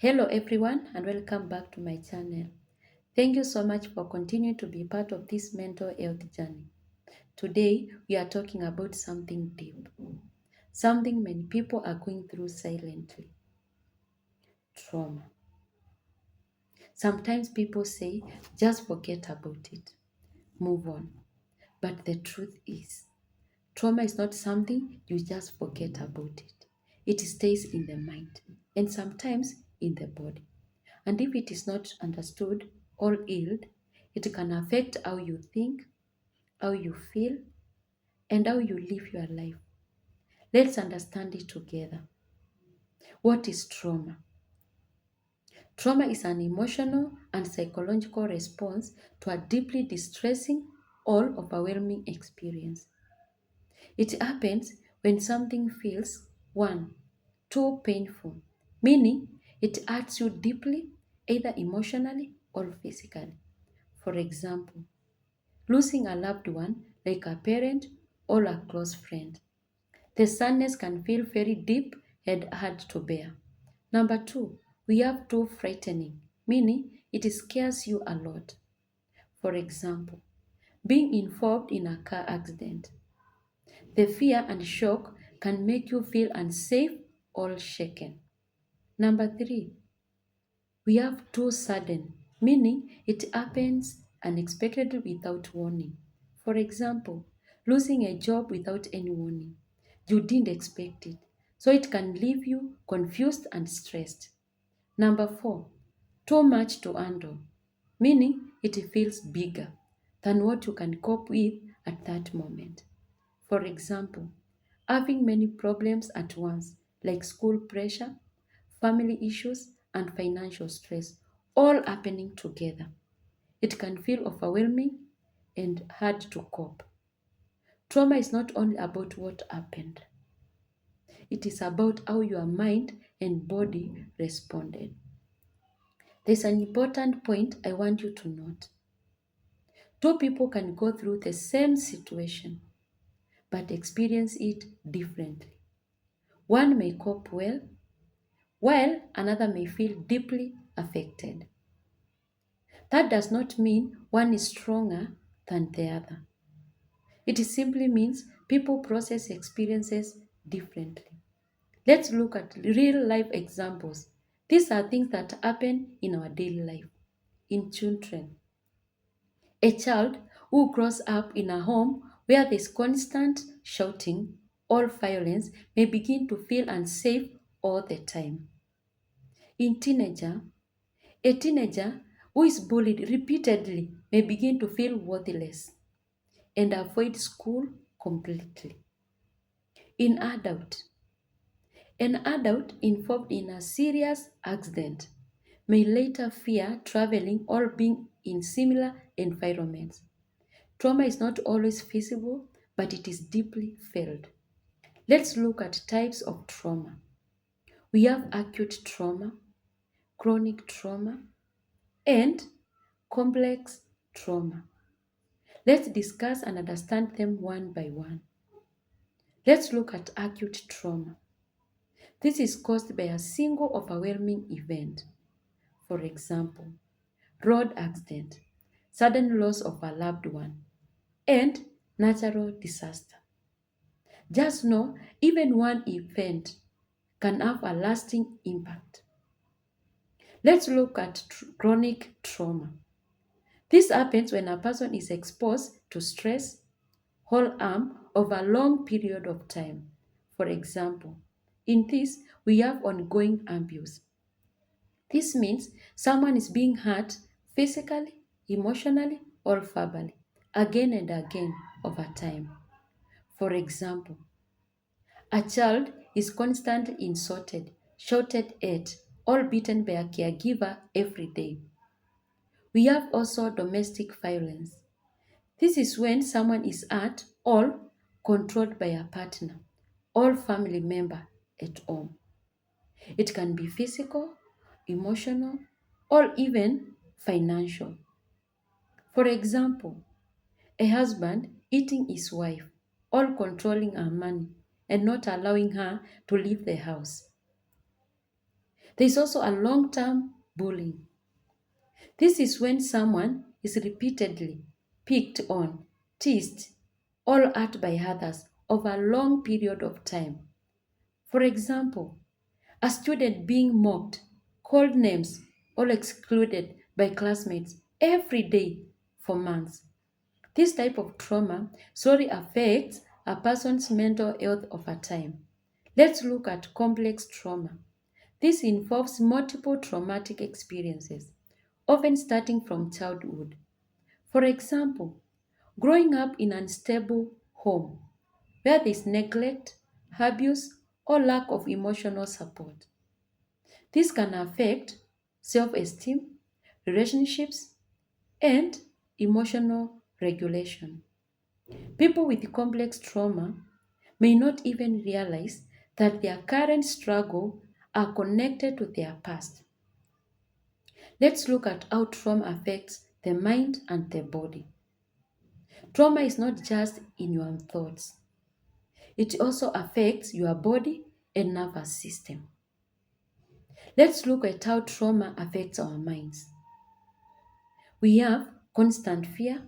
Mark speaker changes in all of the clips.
Speaker 1: Hello everyone and welcome back to my channel. Thank you so much for continuing to be part of this mental health journey. Today we are talking about something deep, something many people are going through silently: trauma. Sometimes people say, just forget about it, move on. But the truth is, trauma is not something you just forget about it. It stays in the mind and sometimes in the body. And if it is not understood or healed, it can affect how you think, how you feel, and how you live your life. Let's understand it together. What is trauma? Trauma is an emotional and psychological response to a deeply distressing or overwhelming experience. It happens when something feels, one, too painful, meaning it hurts you deeply, either emotionally or physically. For example, losing a loved one like a parent or a close friend. The sadness can feel very deep and hard to bear. Number two, we have too frightening, meaning it scares you a lot. For example, being involved in a car accident. The fear and shock can make you feel unsafe or shaken. Number three, we have too sudden, meaning it happens unexpectedly without warning. For example, losing a job without any warning. You didn't expect it, so it can leave you confused and stressed. Number four, too much to handle, meaning it feels bigger than what you can cope with at that moment. For example, having many problems at once, like school pressure, family issues, and financial stress, all happening together. It can feel overwhelming and hard to cope. Trauma is not only about what happened, it is about how your mind and body responded. There's an important point I want you to note. Two people can go through the same situation but experience it differently. One may cope well, while another may feel deeply affected. That does not mean one is stronger than the other. It simply means people process experiences differently. Let's look at real life examples. These are things that happen in our daily life. In children, a child who grows up in a home where there's constant shouting or violence may begin to feel unsafe all the time. In a teenager who is bullied repeatedly may begin to feel worthless and avoid school completely. In an adult involved in a serious accident may later fear traveling or being in similar environments. Trauma is not always visible, but it is deeply felt. Let's look at types of trauma. We have acute trauma, chronic trauma, and complex trauma. Let's discuss and understand them one by one. Let's look at acute trauma. This is caused by a single overwhelming event. For example, road accident, sudden loss of a loved one, and natural disaster. Just know, even one event can have a lasting impact. Let's look at chronic trauma. This happens when a person is exposed to stress, whole harm over a long period of time. For example, in this, we have ongoing abuse. This means someone is being hurt physically, emotionally, or verbally again and again over time. For example, a child is constantly insulted, shouted at, or beaten by a caregiver every day. We have also domestic violence. This is when someone is hurt or controlled by a partner or family member at home. It can be physical, emotional, or even financial. For example, a husband eating his wife or controlling her money and not allowing her to leave the house. There is also a long-term bullying. This is when someone is repeatedly picked on, teased, or hurt by others over a long period of time. For example, a student being mocked, called names, or excluded by classmates every day for months. This type of trauma slowly affects a person's mental health over time. Let's look at complex trauma. This involves multiple traumatic experiences, often starting from childhood. For example, growing up in an unstable home where there is neglect, abuse, or lack of emotional support. This can affect self esteem, relationships, and emotional regulation. People with complex trauma may not even realize that their current struggle are connected to their past. Let's look at how trauma affects the mind and the body. Trauma is not just in your thoughts, it also affects your body and nervous system. Let's look at how trauma affects our minds. We have constant fear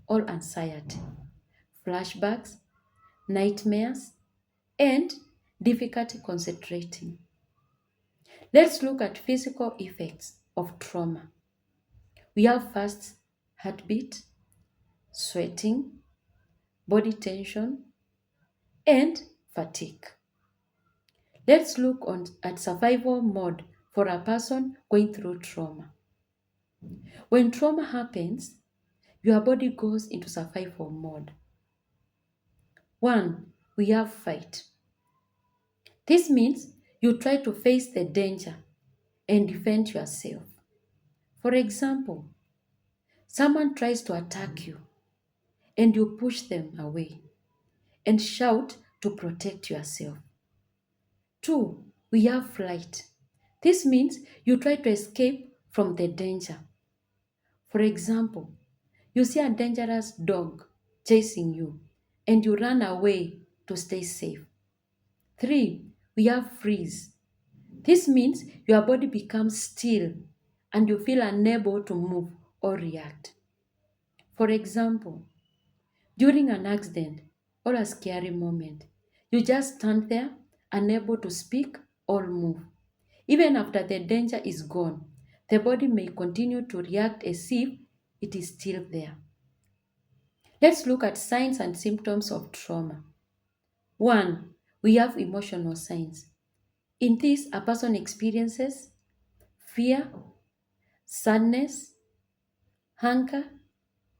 Speaker 1: or anxiety, flashbacks, nightmares, and difficulty concentrating. Let's look at physical effects of trauma. We have fast heartbeat, sweating, body tension, and fatigue. Let's look at survival mode for a person going through trauma. When trauma happens, your body goes into survival mode. One, we have fight. This means you try to face the danger and defend yourself. For example, someone tries to attack you and you push them away and shout to protect yourself. Two, we have flight. This means you try to escape from the danger. For example, you see a dangerous dog chasing you and you run away to stay safe. Three, we have freeze. This means your body becomes still and you feel unable to move or react. For example, during an accident or a scary moment, you just stand there, unable to speak or move. Even after the danger is gone, the body may continue to react as if it is still there. Let's look at signs and symptoms of trauma. One, we have emotional signs. In this, a person experiences fear, sadness, hunger,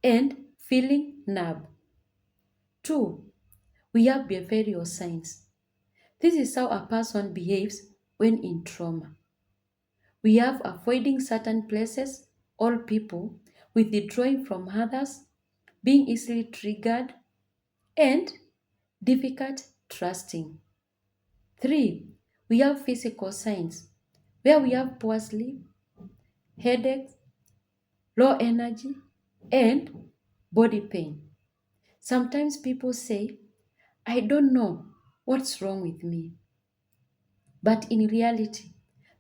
Speaker 1: and feeling numb. Two, we have behavioral signs. This is how a person behaves when in trauma. We have avoiding certain places or people, withdrawing from others, being easily triggered, and difficult trusting. Three, we have physical signs where we have poor sleep, headaches, low energy, and body pain. Sometimes people say, I don't know what's wrong with me. But in reality,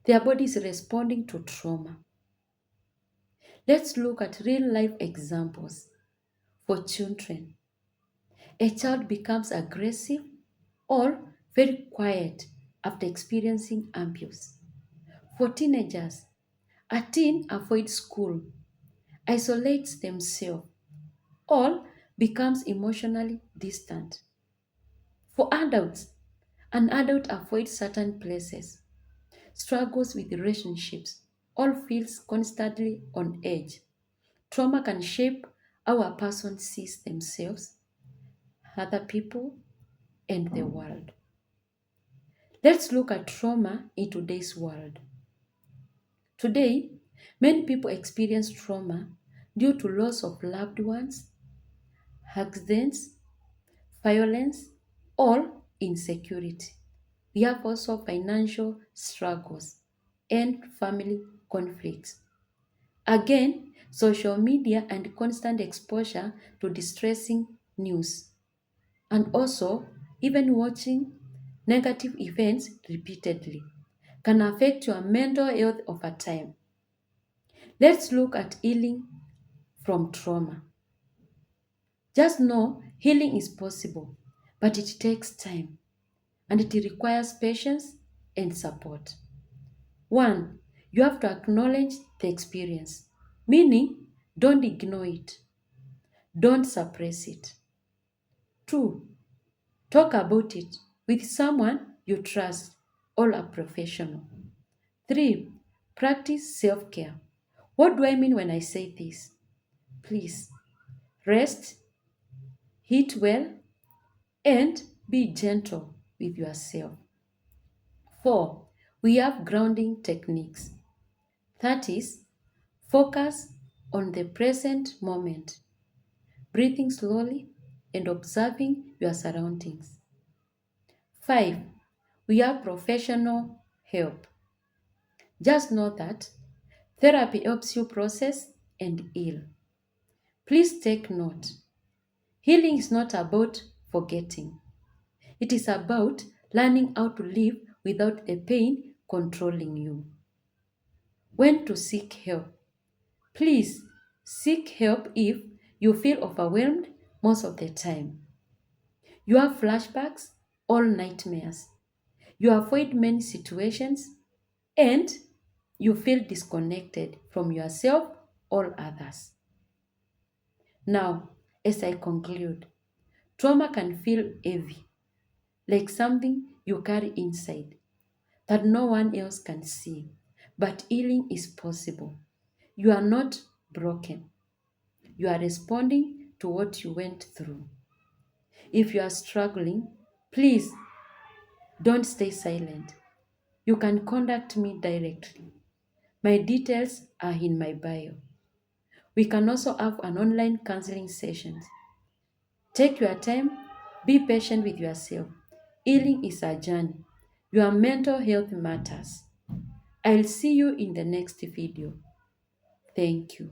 Speaker 1: their body is responding to trauma. Let's look at real life examples. For children, a child becomes aggressive or very quiet after experiencing abuse. For teenagers, a teen avoids school, isolates themselves, or becomes emotionally distant. For adults, an adult avoids certain places, struggles with relationships, or feels constantly on edge. Trauma can shape how a person sees themselves, other people, and the world. Let's look at trauma in today's world. Today, many people experience trauma due to loss of loved ones, accidents, violence, or insecurity. We have also financial struggles and family conflicts. Again, social media and constant exposure to distressing news, and also even watching negative events repeatedly. can affect your mental health over time. Let's look at healing from trauma. Just know healing is possible, but it takes time and it requires patience and support. One, you have to acknowledge the experience, meaning don't ignore it, don't suppress it. Two, talk about it with someone you trust or a professional. Three, practice self care. What do I mean when I say this? Please rest, eat well, and be gentle with yourself. Four, we have grounding techniques. That is, focus on the present moment, breathing slowly and observing your surroundings. Five, we have professional help. Just know that therapy helps you process and heal. Please take note. Healing is not about forgetting. It is about learning how to live without the pain controlling you. When to seek help? Please seek help if you feel overwhelmed most of the time. You have flashbacks or nightmares. You avoid many situations and you feel disconnected from yourself or others. Now, as I conclude, trauma can feel heavy, like something you carry inside that no one else can see. But healing is possible. You are not broken. You are responding to what you went through. If you are struggling, please don't stay silent. You can contact me directly. My details are in my bio. We can also have an online counseling session. Take your time, be patient with yourself. Healing is a journey. Your mental health matters. I'll see you in the next video. Thank you.